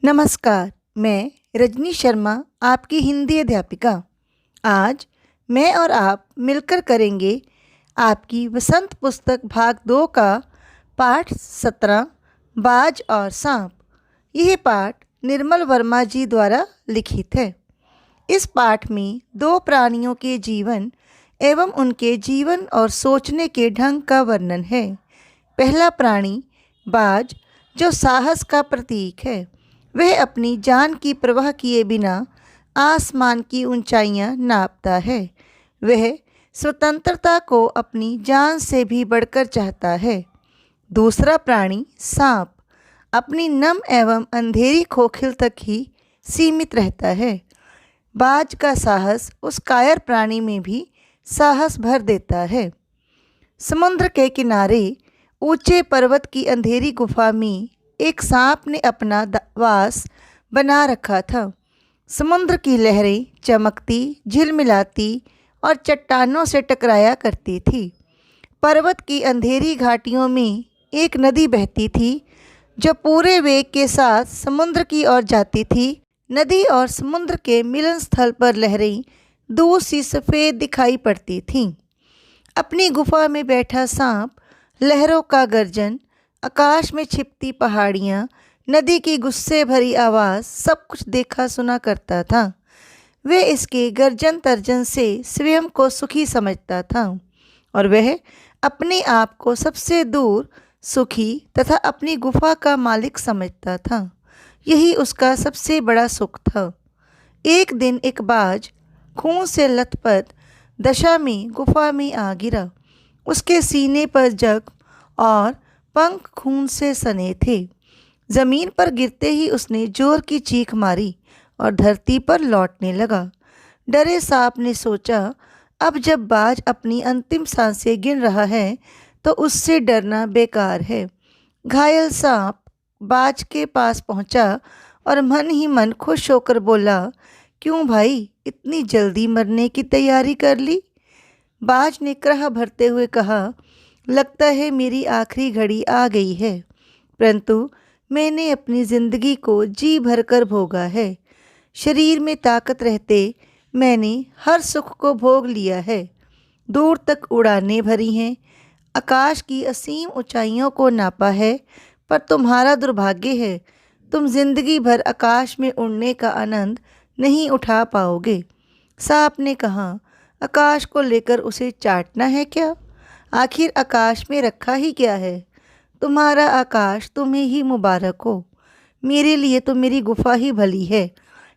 नमस्कार, मैं रजनी शर्मा, आपकी हिंदी अध्यापिका। आज मैं और आप मिलकर करेंगे आपकी वसंत पुस्तक भाग 2 का पाठ 17 बाज और सांप। यह पाठ निर्मल वर्मा जी द्वारा लिखित है। इस पाठ में दो प्राणियों के जीवन एवं उनके जीवन और सोचने के ढंग का वर्णन है। पहला प्राणी बाज, जो साहस का प्रतीक है। वह अपनी जान की परवाह किए बिना आसमान की ऊंचाइयां नापता है। वह स्वतंत्रता को अपनी जान से भी बढ़कर चाहता है। दूसरा प्राणी सांप अपनी नम एवं अंधेरी खोखिल तक ही सीमित रहता है। बाज का साहस उस कायर प्राणी में भी साहस भर देता है। समुद्र के किनारे ऊंचे पर्वत की अंधेरी गुफा में एक सांप ने अपना वास बना रखा था। समुद्र की लहरें चमकती, झिलमिलाती और चट्टानों से टकराया करती थी। पर्वत की अंधेरी घाटियों में एक नदी बहती थी, जो पूरे वेग के साथ समुद्र की ओर जाती थी। नदी और समुद्र के मिलन स्थल पर लहरें दूर सी सफ़ेद दिखाई पड़ती थीं। अपनी गुफा में बैठा सांप लहरों का गर्जन, आकाश में छिपती पहाड़ियाँ, नदी की गुस्से भरी आवाज़ सब कुछ देखा सुना करता था। वह इसके गर्जन तर्जन से स्वयं को सुखी समझता था और वह अपने आप को सबसे दूर सुखी तथा अपनी गुफा का मालिक समझता था। यही उसका सबसे बड़ा सुख था। एक दिन एक बाज खून से लथपथ दशा में गुफा में आ गिरा। उसके सीने पर जख्म और पंख खून से सने थे। जमीन पर गिरते ही उसने जोर की चीख मारी और धरती पर लौटने लगा। डरे सांप ने सोचा, अब जब बाज अपनी अंतिम सांसें गिन रहा है तो उससे डरना बेकार है। घायल सांप बाज के पास पहुंचा और मन ही मन खुश होकर बोला, क्यों भाई, इतनी जल्दी मरने की तैयारी कर ली? बाज ने क्रोध भरते हुए कहा, लगता है मेरी आखिरी घड़ी आ गई है, परंतु मैंने अपनी ज़िंदगी को जी भरकर भोगा है। शरीर में ताकत रहते मैंने हर सुख को भोग लिया है। दूर तक उड़ानें भरी हैं, आकाश की असीम ऊंचाइयों को नापा है, पर तुम्हारा दुर्भाग्य है, तुम जिंदगी भर आकाश में उड़ने का आनंद नहीं उठा पाओगे। सांप ने कहा, आकाश को लेकर उसे चाटना है क्या? आखिर आकाश में रखा ही क्या है? तुम्हारा आकाश तुम्हें ही मुबारक हो। मेरे लिए तो मेरी गुफा ही भली है।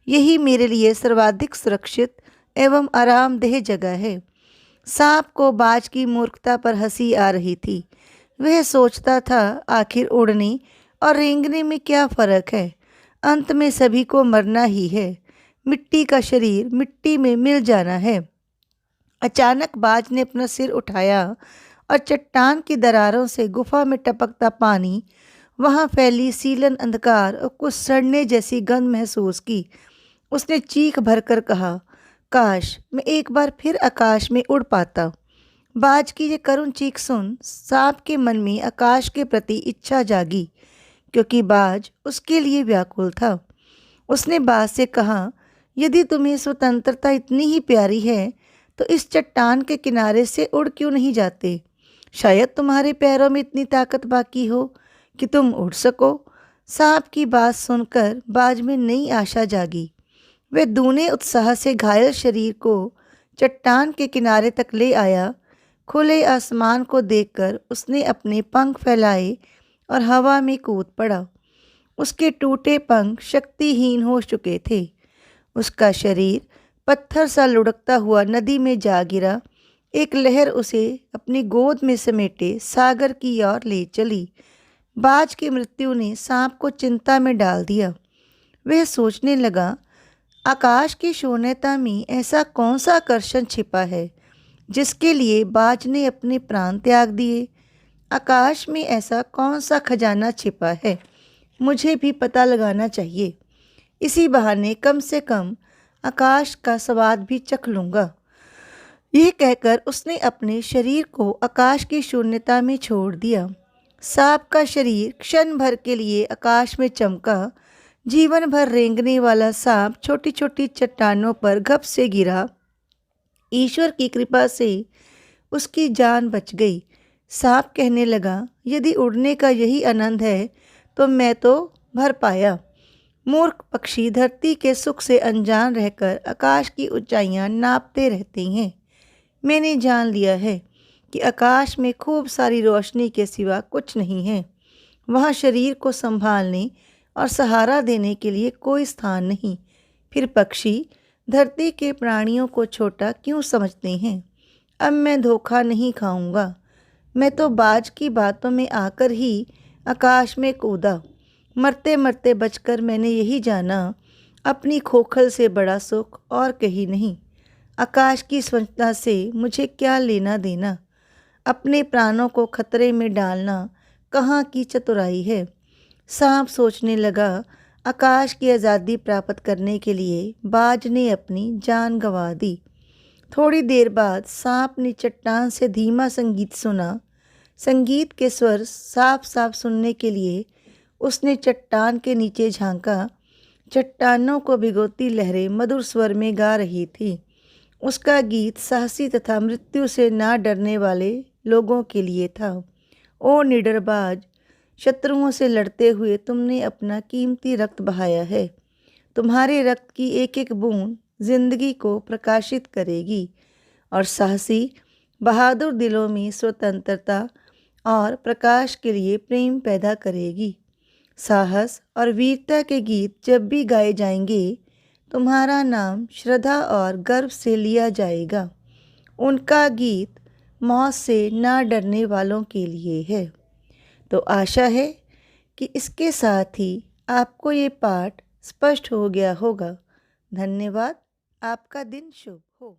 यही मेरे लिए सर्वाधिक सुरक्षित एवं आरामदेह जगह है। सांप को बाज की मूर्खता पर हंसी आ रही थी। वह सोचता था, आखिर उड़ने और रेंगने में क्या फ़र्क है? अंत में सभी को मरना ही है। मिट्टी का शरीर मिट्टी में मिल जाना है। अचानक बाज ने अपना सिर उठाया और चट्टान की दरारों से गुफा में टपकता पानी, वहाँ फैली सीलन अंधकार और कुछ सड़ने जैसी गंध महसूस की। उसने चीख भरकर कहा, काश मैं एक बार फिर आकाश में उड़ पाता। बाज की ये करुण चीख सुन सांप के मन में आकाश के प्रति इच्छा जागी, क्योंकि बाज उसके लिए व्याकुल था। उसने बाज से कहा, यदि तुम्हें स्वतंत्रता इतनी ही प्यारी है तो इस चट्टान के किनारे से उड़ क्यों नहीं जाते? शायद तुम्हारे पैरों में इतनी ताकत बाकी हो कि तुम उड़ सको। सांप की बात सुनकर बाज में नई आशा जागी। वह दूने उत्साह से घायल शरीर को चट्टान के किनारे तक ले आया। खुले आसमान को देखकर उसने अपने पंख फैलाए और हवा में कूद पड़ा। उसके टूटे पंख शक्तिहीन हो चुके थे। उसका शरीर पत्थर सा लुढ़कता हुआ नदी में जा गिरा। एक लहर उसे अपनी गोद में समेटे सागर की ओर ले चली। बाज की मृत्यु ने सांप को चिंता में डाल दिया। वह सोचने लगा, आकाश की शून्यता में ऐसा कौन सा आकर्षण छिपा है जिसके लिए बाज ने अपने प्राण त्याग दिए? आकाश में ऐसा कौन सा खजाना छिपा है, मुझे भी पता लगाना चाहिए। इसी बहाने कम से कम आकाश का स्वाद भी चख लूँगा। यह कहकर उसने अपने शरीर को आकाश की शून्यता में छोड़ दिया। सांप का शरीर क्षण भर के लिए आकाश में चमका, जीवन भर रेंगने वाला सांप छोटी छोटी चट्टानों पर घप से गिरा। ईश्वर की कृपा से उसकी जान बच गई। सांप कहने लगा, यदि उड़ने का यही आनंद है तो मैं तो भर पाया। मूर्ख पक्षी धरती के सुख से अनजान रहकर आकाश की ऊंचाइयां नापते रहते हैं। मैंने जान लिया है कि आकाश में खूब सारी रोशनी के सिवा कुछ नहीं है। वहाँ शरीर को संभालने और सहारा देने के लिए कोई स्थान नहीं। फिर पक्षी धरती के प्राणियों को छोटा क्यों समझते हैं? अब मैं धोखा नहीं खाऊंगा। मैं तो बाज की बातों में आकर ही आकाश में कूदा। मरते मरते बचकर मैंने यही जाना, अपनी खोखल से बड़ा सुख और कहीं नहीं। आकाश की स्वच्छता से मुझे क्या लेना देना? अपने प्राणों को खतरे में डालना कहाँ की चतुराई है? सांप सोचने लगा, आकाश की आज़ादी प्राप्त करने के लिए बाज ने अपनी जान गंवा दी। थोड़ी देर बाद सांप ने चट्टान से धीमा संगीत सुना। संगीत के स्वर साफ साफ सुनने के लिए उसने चट्टान के नीचे झांका। चट्टानों को भिगोती लहरें मधुर स्वर में गा रही थी। उसका गीत साहसी तथा मृत्यु से ना डरने वाले लोगों के लिए था। ओ निडर बाज, शत्रुओं से लड़ते हुए तुमने अपना कीमती रक्त बहाया है। तुम्हारे रक्त की एक एक बूंद जिंदगी को प्रकाशित करेगी और साहसी बहादुर दिलों में स्वतंत्रता और प्रकाश के लिए प्रेम पैदा करेगी। साहस और वीरता के गीत जब भी गाए जाएंगे, तुम्हारा नाम श्रद्धा और गर्व से लिया जाएगा। उनका गीत मौत से ना डरने वालों के लिए है। तो आशा है कि इसके साथ ही आपको ये पाठ स्पष्ट हो गया होगा। धन्यवाद। आपका दिन शुभ हो।